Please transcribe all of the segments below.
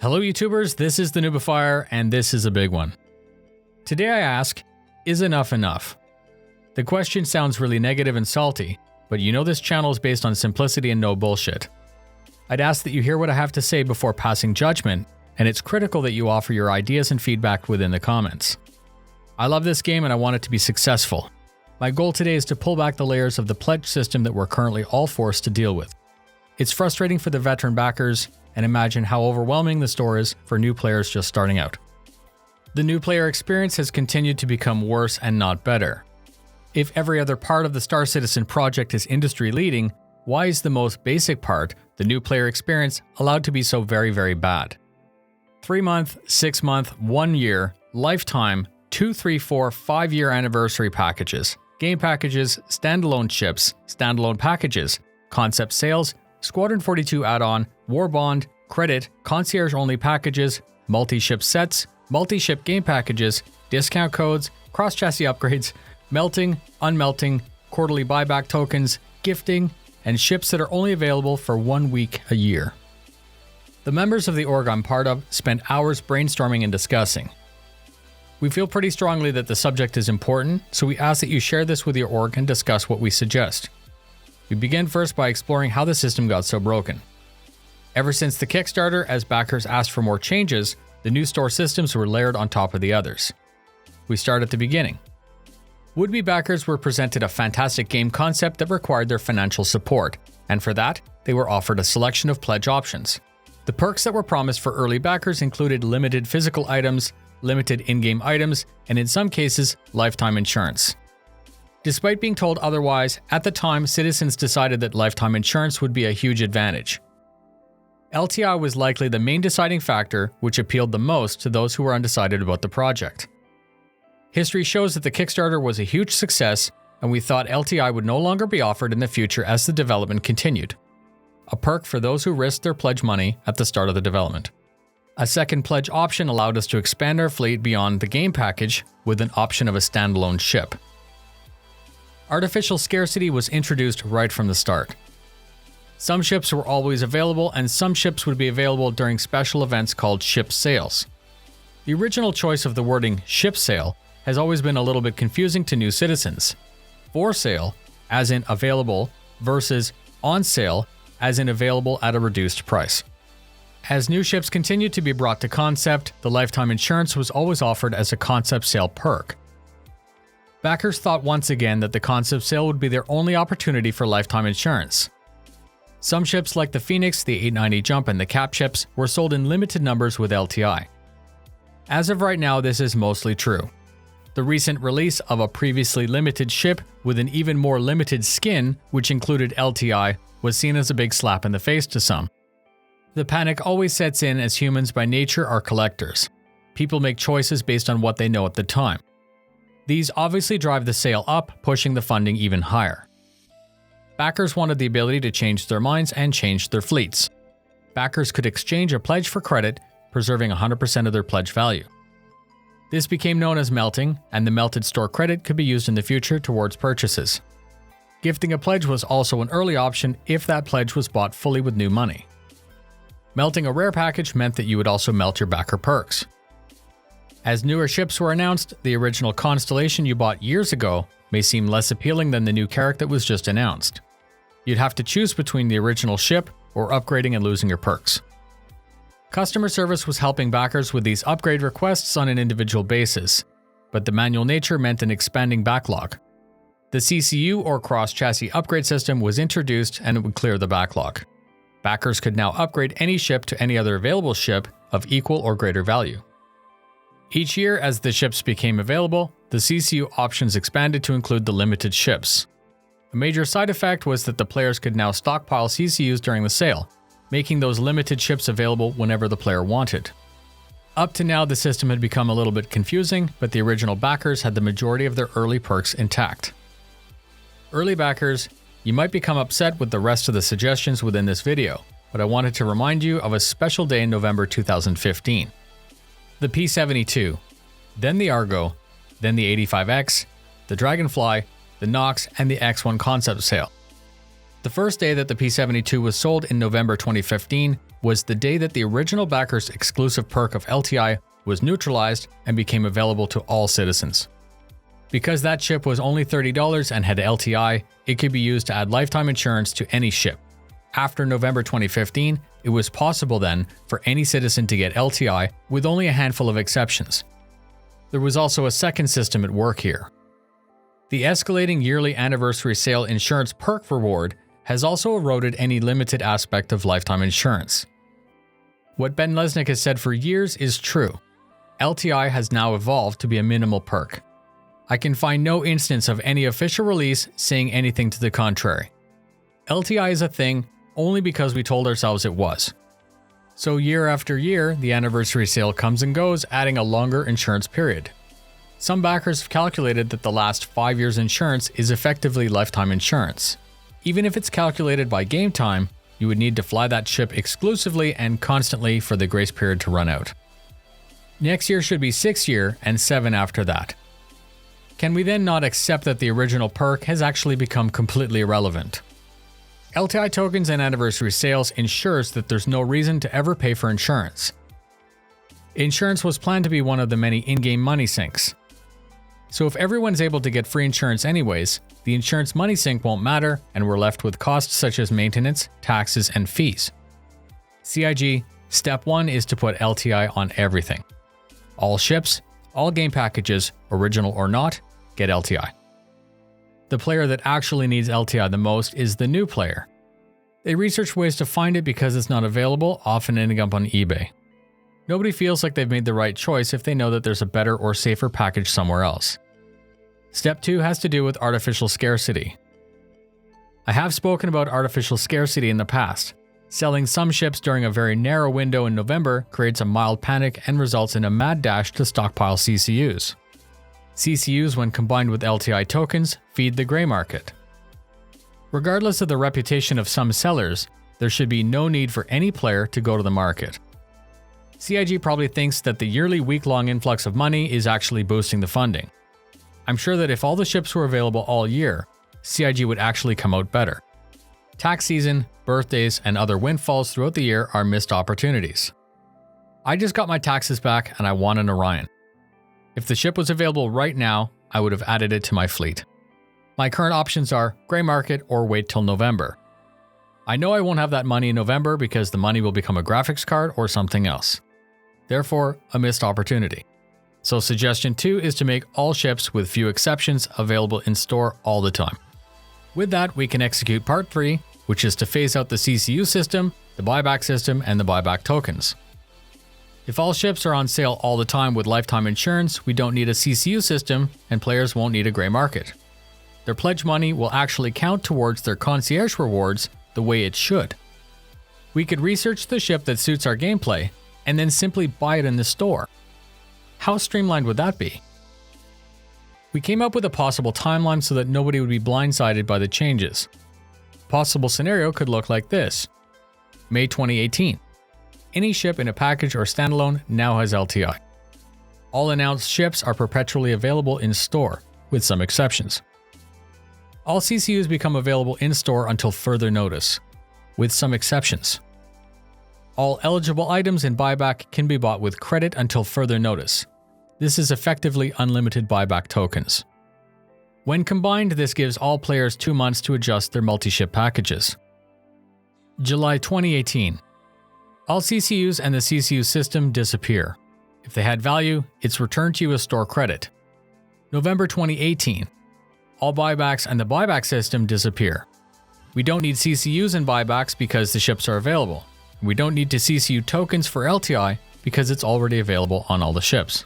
Hello YouTubers, this is the noobifier, and this is a big one. Today I ask, is enough enough? The question sounds really negative and salty, but you know this channel is based on simplicity and no bullshit. I'd ask that you hear what I have to say before passing judgment, and it's critical that you offer your ideas and feedback within the comments. I love this game and I want it to be successful. My goal today is to pull back the layers of the pledge system that we're currently all forced to deal with. It's frustrating for the veteran backers, and imagine how overwhelming the store is for new players just starting out. The new player experience has continued to become worse and not better. If every other part of the Star Citizen project is industry leading, why is the most basic part, the new player experience, allowed to be so very bad? 3-month, 6-month, 1 year, lifetime, 2, 3, 4, 5-year anniversary packages, game packages, standalone ships, standalone packages, concept sales, Squadron 42 add-on, War Bond, credit, concierge-only packages, multi-ship sets, multi-ship game packages, discount codes, cross-chassis upgrades, melting, unmelting, quarterly buyback tokens, gifting, and ships that are only available for 1 week a year. The members of the org I'm part of spent hours brainstorming and discussing. We feel pretty strongly that the subject is important, so we ask that you share this with your org and discuss what we suggest. We begin first by exploring how the system got so broken. Ever since the Kickstarter, as backers asked for more changes, the new store systems were layered on top of the others. We start at the beginning. Would-be backers were presented a fantastic game concept that required their financial support, and for that, they were offered a selection of pledge options. The perks that were promised for early backers included limited physical items, limited in-game items, and in some cases, lifetime insurance. Despite being told otherwise, at the time, citizens decided that lifetime insurance would be a huge advantage. LTI was likely the main deciding factor, which appealed the most to those who were undecided about the project. History shows that the Kickstarter was a huge success, and we thought LTI would no longer be offered in the future as the development continued. A perk for those who risked their pledge money at the start of the development. A second pledge option allowed us to expand our fleet beyond the game package with an option of a standalone ship. Artificial scarcity was introduced right from the start. Some ships were always available, and some ships would be available during special events called ship sales. The original choice of the wording ship sale has always been a little bit confusing to new citizens. For sale, as in available, versus on sale, as in available at a reduced price. As new ships continued to be brought to concept, the lifetime insurance was always offered as a concept sale perk. Backers thought once again that the concept sale would be their only opportunity for lifetime insurance. Some ships like the Phoenix, the 890 Jump, and the Cap ships were sold in limited numbers with LTI. As of right now, this is mostly true. The recent release of a previously limited ship with an even more limited skin, which included LTI, was seen as a big slap in the face to some. The panic always sets in as humans by nature are collectors. People make choices based on what they know at the time. These obviously drive the sale up, pushing the funding even higher. Backers wanted the ability to change their minds and change their fleets. Backers could exchange a pledge for credit, preserving 100% of their pledge value. This became known as melting, and the melted store credit could be used in the future towards purchases. Gifting a pledge was also an early option if that pledge was bought fully with new money. Melting a rare package meant that you would also melt your backer perks. As newer ships were announced, the original constellation you bought years ago may seem less appealing than the new carrack that was just announced. You'd have to choose between the original ship or upgrading and losing your perks. Customer service was helping backers with these upgrade requests on an individual basis, but the manual nature meant an expanding backlog. The CCU or cross-chassis upgrade system was introduced and it would clear the backlog. Backers could now upgrade any ship to any other available ship of equal or greater value. Each year, as the ships became available, the CCU options expanded to include the limited ships. A major side effect was that the players could now stockpile CCUs during the sale, making those limited ships available whenever the player wanted. Up to now, the system had become a little bit confusing, but the original backers had the majority of their early perks intact. Early backers, you might become upset with the rest of the suggestions within this video, but I wanted to remind you of a special day in November 2015. The P-72, then the Argo, then the 85X, the Dragonfly, the Nox, and the X1 concept sale. The first day that the P-72 was sold in November 2015 was the day that the original backer's exclusive perk of LTI was neutralized and became available to all citizens. Because that ship was only $30 and had LTI, it could be used to add lifetime insurance to any ship. After November 2015, it was possible then for any citizen to get LTI with only a handful of exceptions. There was also a second system at work here. The escalating yearly anniversary sale insurance perk reward has also eroded any limited aspect of lifetime insurance. What Ben Lesnick has said for years is true. LTI has now evolved to be a minimal perk. I can find no instance of any official release saying anything to the contrary. LTI is a thing only because we told ourselves it was. So year after year, the anniversary sale comes and goes, adding a longer insurance period. Some backers have calculated that the last 5 years' insurance is effectively lifetime insurance. Even if it's calculated by game time, you would need to fly that ship exclusively and constantly for the grace period to run out. Next year should be 6 year and 7 after that. Can we then not accept that the original perk has actually become completely irrelevant? LTI tokens and anniversary sales ensures that there's no reason to ever pay for insurance. Insurance was planned to be one of the many in-game money sinks. So if everyone's able to get free insurance anyways, the insurance money sink won't matter and we're left with costs such as maintenance, taxes, and fees. CIG, step 1 is to put LTI on everything. All ships, all game packages, original or not, get LTI. The player that actually needs LTI the most is the new player. They research ways to find it because it's not available, often ending up on eBay. Nobody feels like they've made the right choice if they know that there's a better or safer package somewhere else. Step 2 has to do with artificial scarcity. I have spoken about artificial scarcity in the past. Selling some ships during a very narrow window in November creates a mild panic and results in a mad dash to stockpile CCUs. CCUs, when combined with LTI tokens, feed the gray market. Regardless of the reputation of some sellers, there should be no need for any player to go to the market. CIG probably thinks that the yearly week-long influx of money is actually boosting the funding. I'm sure that if all the ships were available all year, CIG would actually come out better. Tax season, birthdays, and other windfalls throughout the year are missed opportunities. I just got my taxes back and I want an Orion. If the ship was available right now, I would have added it to my fleet. My current options are gray market or wait till November. I know I won't have that money in November because the money will become a graphics card or something else. Therefore, a missed opportunity. So suggestion 2 is to make all ships, with few exceptions, available in store all the time. With that, we can execute part 3, which is to phase out the CCU system, the buyback system, and the buyback tokens. If all ships are on sale all the time with lifetime insurance, we don't need a CCU system, and players won't need a gray market. Their pledge money will actually count towards their concierge rewards the way it should. We could research the ship that suits our gameplay, and then simply buy it in the store. How streamlined would that be? We came up with a possible timeline so that nobody would be blindsided by the changes. A possible scenario could look like this. May 2018. Any ship in a package or standalone now has LTI. All announced ships are perpetually available in store, with some exceptions. All CCUs become available in store until further notice, with some exceptions. All eligible items in buyback can be bought with credit until further notice. This is effectively unlimited buyback tokens. When combined, this gives all players 2 months to adjust their multi-ship packages. July 2018. All CCUs and the CCU system disappear. If they had value, it's returned to you as store credit. November 2018. All buybacks and the buyback system disappear. We don't need CCUs and buybacks because the ships are available. We don't need to CCU tokens for LTI because it's already available on all the ships.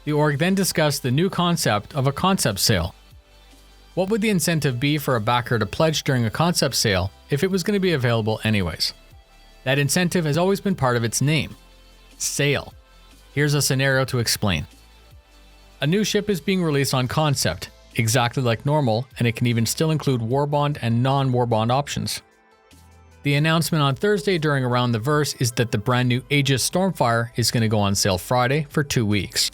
The org then discussed the new concept of a concept sale. What would the incentive be for a backer to pledge during a concept sale if it was going to be available anyways? That incentive has always been part of its name. Sale. Here's a scenario to explain. A new ship is being released on concept, exactly like normal, and it can even still include warbond and non-warbond options. The announcement on Thursday during Around the Verse is that the brand new Aegis Stormfire is going to go on sale Friday for 2 weeks.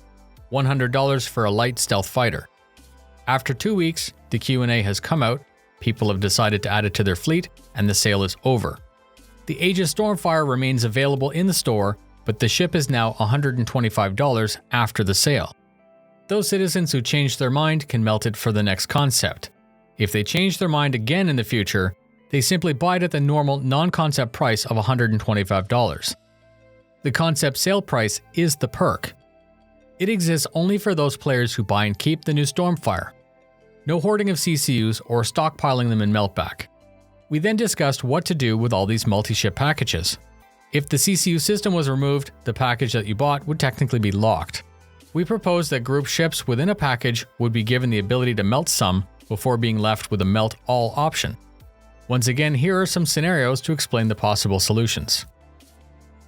$100 for a light stealth fighter. After 2 weeks, the Q&A has come out, people have decided to add it to their fleet, and the sale is over. The Aegis Stormfire remains available in the store, but the ship is now $125 after the sale. Those citizens who change their mind can melt it for the next concept. If they change their mind again in the future, they simply buy it at the normal non-concept price of $125. The concept sale price is the perk. It exists only for those players who buy and keep the new Stormfire. No hoarding of CCUs or stockpiling them in Meltback. We then discussed what to do with all these multi-ship packages. If the CCU system was removed, the package that you bought would technically be locked. We proposed that group ships within a package would be given the ability to melt some before being left with a melt all option. Once again, here are some scenarios to explain the possible solutions.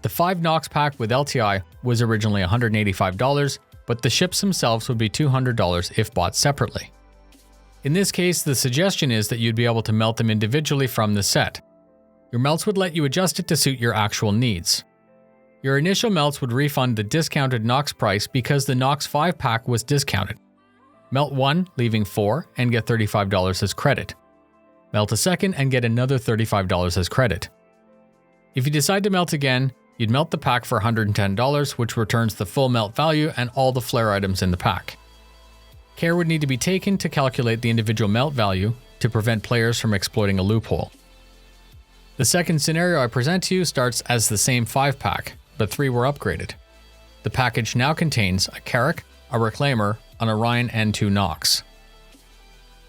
The 5 Nox pack with LTI was originally $185, but the ships themselves would be $200 if bought separately. In this case, the suggestion is that you'd be able to melt them individually from the set. Your melts would let you adjust it to suit your actual needs. Your initial melts would refund the discounted Nox price because the Nox 5 pack was discounted. Melt 1, leaving 4, and get $35 as credit. Melt a second and get another $35 as credit. If you decide to melt again, you'd melt the pack for $110, which returns the full melt value and all the flare items in the pack. Care would need to be taken to calculate the individual melt value to prevent players from exploiting a loophole. The second scenario I present to you starts as the same 5 pack, but 3 were upgraded. The package now contains a Carrack, a Reclaimer, an Orion, and 2 Nox.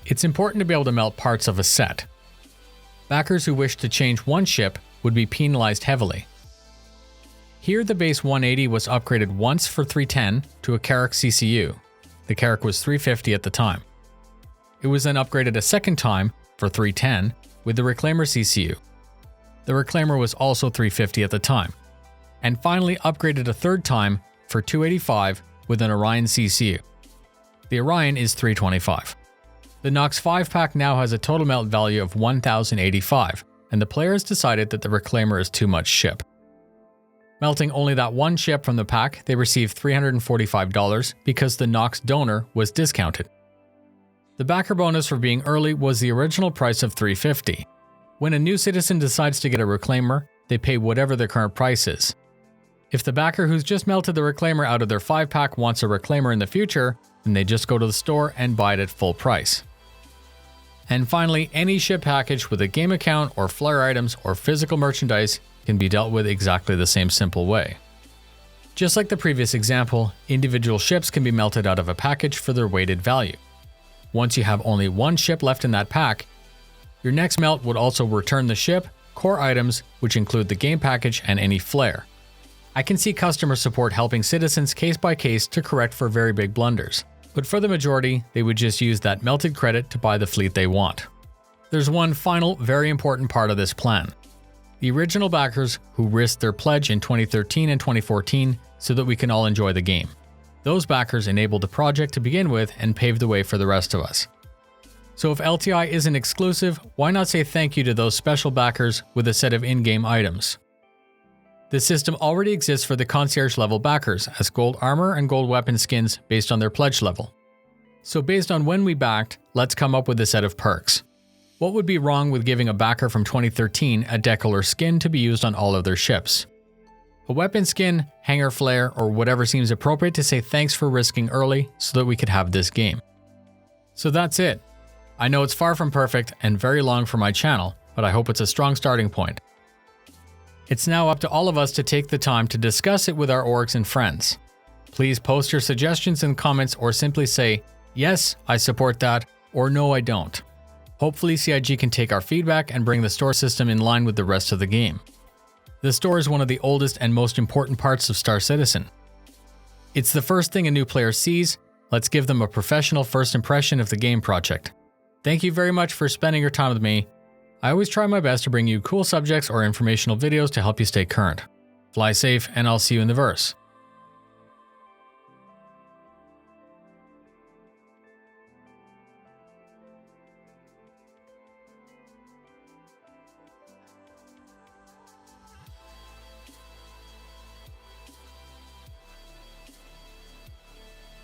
It's important to be able to melt parts of a set. Backers who wish to change one ship would be penalized heavily. Here the base 180 was upgraded once for 310 to a Carrack CCU. The Carrack was 350 at the time. It was then upgraded a second time for 310 with the Reclaimer CCU. The Reclaimer was also 350 at the time. And finally upgraded a third time for 285 with an Orion CCU. The Orion is 325. The Nox 5 pack now has a total melt value of 1,085, and the players decided that the Reclaimer is too much ship. Melting only that one ship from the pack, they received $345 because the Nox donor was discounted. The backer bonus for being early was the original price of $350. When a new citizen decides to get a Reclaimer, they pay whatever their current price is. If the backer who's just melted the Reclaimer out of their 5 pack wants a Reclaimer in the future, then they just go to the store and buy it at full price. And finally, any ship package with a game account or flare items or physical merchandise can be dealt with exactly the same simple way. Just like the previous example, individual ships can be melted out of a package for their weighted value. Once you have only one ship left in that pack, your next melt would also return the ship, core items, which include the game package and any flare. I can see customer support helping citizens case by case to correct for very big blunders, but for the majority, they would just use that melted credit to buy the fleet they want. There's one final, very important part of this plan. The original backers who risked their pledge in 2013 and 2014 so that we can all enjoy the game. Those backers enabled the project to begin with and paved the way for the rest of us. So if LTI isn't exclusive, why not say thank you to those special backers with a set of in-game items? The system already exists for the concierge level backers as gold armor and gold weapon skins based on their pledge level. So based on when we backed, let's come up with a set of perks. What would be wrong with giving a backer from 2013 a decal or skin to be used on all of their ships? A weapon skin, hanger flare, or whatever seems appropriate to say thanks for risking early so that we could have this game. So that's it. I know it's far from perfect and very long for my channel, but I hope it's a strong starting point. It's now up to all of us to take the time to discuss it with our orgs and friends. Please post your suggestions in comments or simply say, yes, I support that, or no, I don't. Hopefully CIG can take our feedback and bring the store system in line with the rest of the game. The store is one of the oldest and most important parts of Star Citizen. It's the first thing a new player sees. Let's give them a professional first impression of the game project. Thank you very much for spending your time with me. I always try my best to bring you cool subjects or informational videos to help you stay current. Fly safe, and I'll see you in the verse.